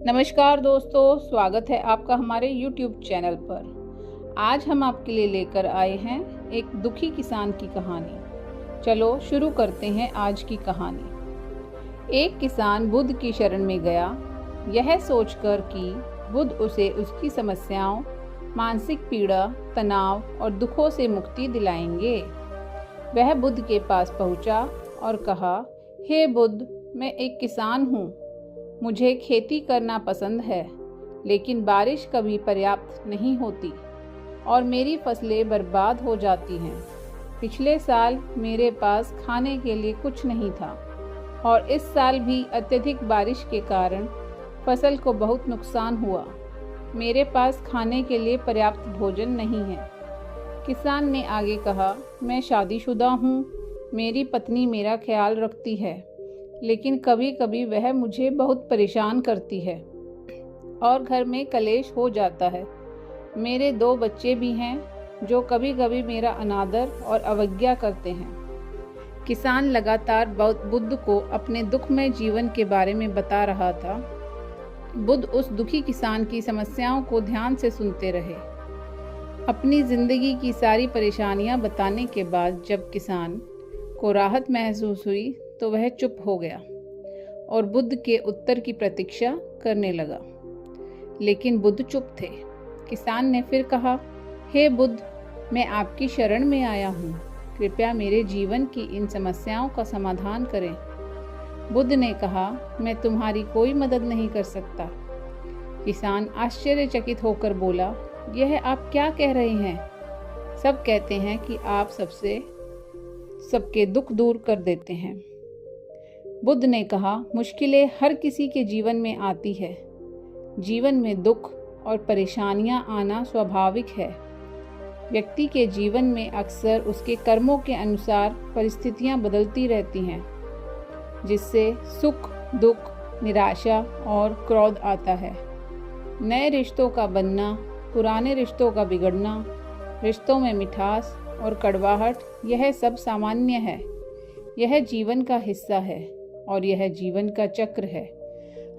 नमस्कार दोस्तों, स्वागत है आपका हमारे YouTube चैनल पर। आज हम आपके लिए लेकर आए हैं एक दुखी किसान की कहानी। चलो शुरू करते हैं आज की कहानी। एक किसान बुद्ध की शरण में गया, यह सोचकर कि बुद्ध उसे उसकी समस्याओं, मानसिक पीड़ा, तनाव और दुखों से मुक्ति दिलाएंगे। वह बुद्ध के पास पहुंचा और कहा, हे बुद्ध, मैं एक किसान हूँ। मुझे खेती करना पसंद है, लेकिन बारिश कभी पर्याप्त नहीं होती और मेरी फसलें बर्बाद हो जाती हैं। पिछले साल मेरे पास खाने के लिए कुछ नहीं था और इस साल भी अत्यधिक बारिश के कारण फसल को बहुत नुकसान हुआ। मेरे पास खाने के लिए पर्याप्त भोजन नहीं है। किसान ने आगे कहा, मैं शादीशुदा हूँ, मेरी पत्नी मेरा ख्याल रखती है, लेकिन कभी कभी वह मुझे बहुत परेशान करती है और घर में कलेश हो जाता है। मेरे 2 बच्चे भी हैं जो कभी कभी मेरा अनादर और अवज्ञा करते हैं। किसान लगातार बुद्ध को अपने दुखमय जीवन के बारे में बता रहा था। बुद्ध उस दुखी किसान की समस्याओं को ध्यान से सुनते रहे। अपनी जिंदगी की सारी परेशानियां बताने के बाद जब किसान को राहत महसूस हुई तो वह चुप हो गया और बुद्ध के उत्तर की प्रतीक्षा करने लगा। लेकिन बुद्ध चुप थे। किसान ने फिर कहा, हे बुद्ध, मैं आपकी शरण में आया हूँ, कृपया मेरे जीवन की इन समस्याओं का समाधान करें। बुद्ध ने कहा, मैं तुम्हारी कोई मदद नहीं कर सकता। किसान आश्चर्यचकित होकर बोला, यह आप क्या कह रहे हैं? सब कहते हैं कि आप सबके दुख दूर कर देते हैं। बुद्ध ने कहा, मुश्किलें हर किसी के जीवन में आती है। जीवन में दुख और परेशानियां आना स्वाभाविक है। व्यक्ति के जीवन में अक्सर उसके कर्मों के अनुसार परिस्थितियां बदलती रहती हैं, जिससे सुख, दुख, निराशा और क्रोध आता है। नए रिश्तों का बनना, पुराने रिश्तों का बिगड़ना, रिश्तों में मिठास और कड़वाहट, यह सब सामान्य है। यह जीवन का हिस्सा है और यह जीवन का चक्र है।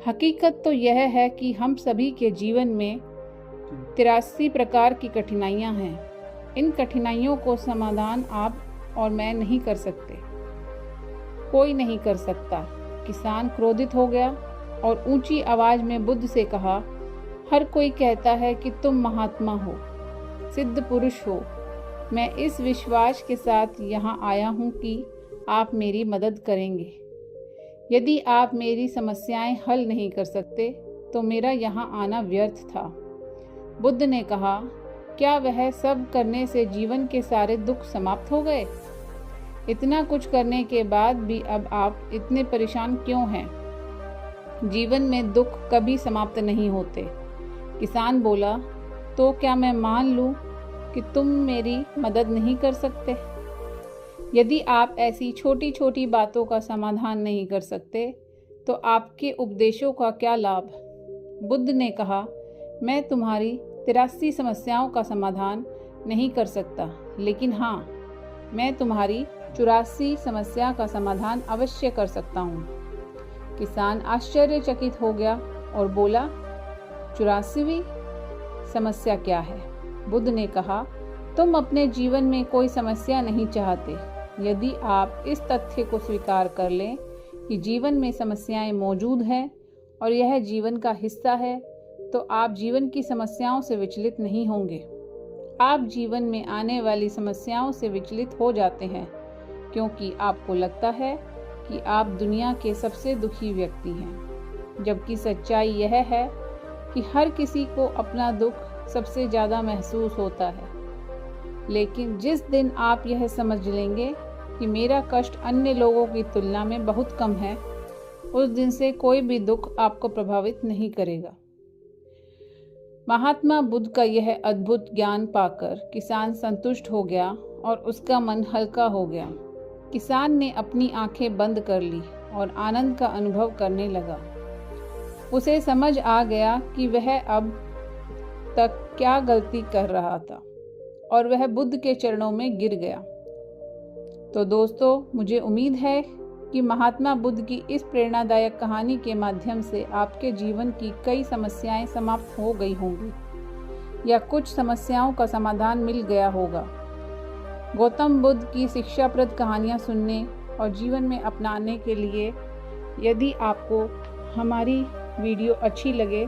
हकीकत तो यह है कि हम सभी के जीवन में 83 प्रकार की कठिनाइयां हैं। इन कठिनाइयों को समाधान आप और मैं नहीं कर सकते, कोई नहीं कर सकता। किसान क्रोधित हो गया और ऊंची आवाज में बुद्ध से कहा, हर कोई कहता है कि तुम महात्मा हो, सिद्ध पुरुष हो। मैं इस विश्वास के साथ यहाँ आया हूँ कि आप मेरी मदद करेंगे। यदि आप मेरी समस्याएं हल नहीं कर सकते तो मेरा यहाँ आना व्यर्थ था। बुद्ध ने कहा, क्या वह सब करने से जीवन के सारे दुख समाप्त हो गए? इतना कुछ करने के बाद भी अब आप इतने परेशान क्यों हैं? जीवन में दुख कभी समाप्त नहीं होते। किसान बोला, तो क्या मैं मान लूं कि तुम मेरी मदद नहीं कर सकते? यदि आप ऐसी छोटी छोटी बातों का समाधान नहीं कर सकते तो आपके उपदेशों का क्या लाभ? बुद्ध ने कहा, मैं तुम्हारी 83 समस्याओं का समाधान नहीं कर सकता, लेकिन हाँ, मैं तुम्हारी 84 समस्या का समाधान अवश्य कर सकता हूँ। किसान आश्चर्यचकित हो गया और बोला, 84वीं समस्या क्या है? बुद्ध ने कहा, तुम अपने जीवन में कोई समस्या नहीं चाहते। यदि आप इस तथ्य को स्वीकार कर लें कि जीवन में समस्याएं मौजूद हैं और यह जीवन का हिस्सा है, तो आप जीवन की समस्याओं से विचलित नहीं होंगे। आप जीवन में आने वाली समस्याओं से विचलित हो जाते हैं क्योंकि आपको लगता है कि आप दुनिया के सबसे दुखी व्यक्ति हैं, जबकि सच्चाई यह है कि हर किसी को अपना दुख सबसे ज़्यादा महसूस होता है। लेकिन जिस दिन आप यह समझ लेंगे कि मेरा कष्ट अन्य लोगों की तुलना में बहुत कम है, उस दिन से कोई भी दुख आपको प्रभावित नहीं करेगा। महात्मा बुद्ध का यह अद्भुत ज्ञान पाकर किसान संतुष्ट हो गया और उसका मन हल्का हो गया। किसान ने अपनी आंखें बंद कर ली और आनंद का अनुभव करने लगा। उसे समझ आ गया कि वह अब तक क्या गलती कर रहा था और वह बुद्ध के चरणों में गिर गया। तो दोस्तों, मुझे उम्मीद है कि महात्मा बुद्ध की इस प्रेरणादायक कहानी के माध्यम से आपके जीवन की कई समस्याएं समाप्त हो गई होंगी या कुछ समस्याओं का समाधान मिल गया होगा। गौतम बुद्ध की शिक्षाप्रद कहानियां सुनने और जीवन में अपनाने के लिए यदि आपको हमारी वीडियो अच्छी लगे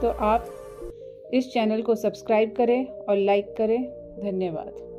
तो आप इस चैनल को सब्सक्राइब करें और लाइक करें। धन्यवाद।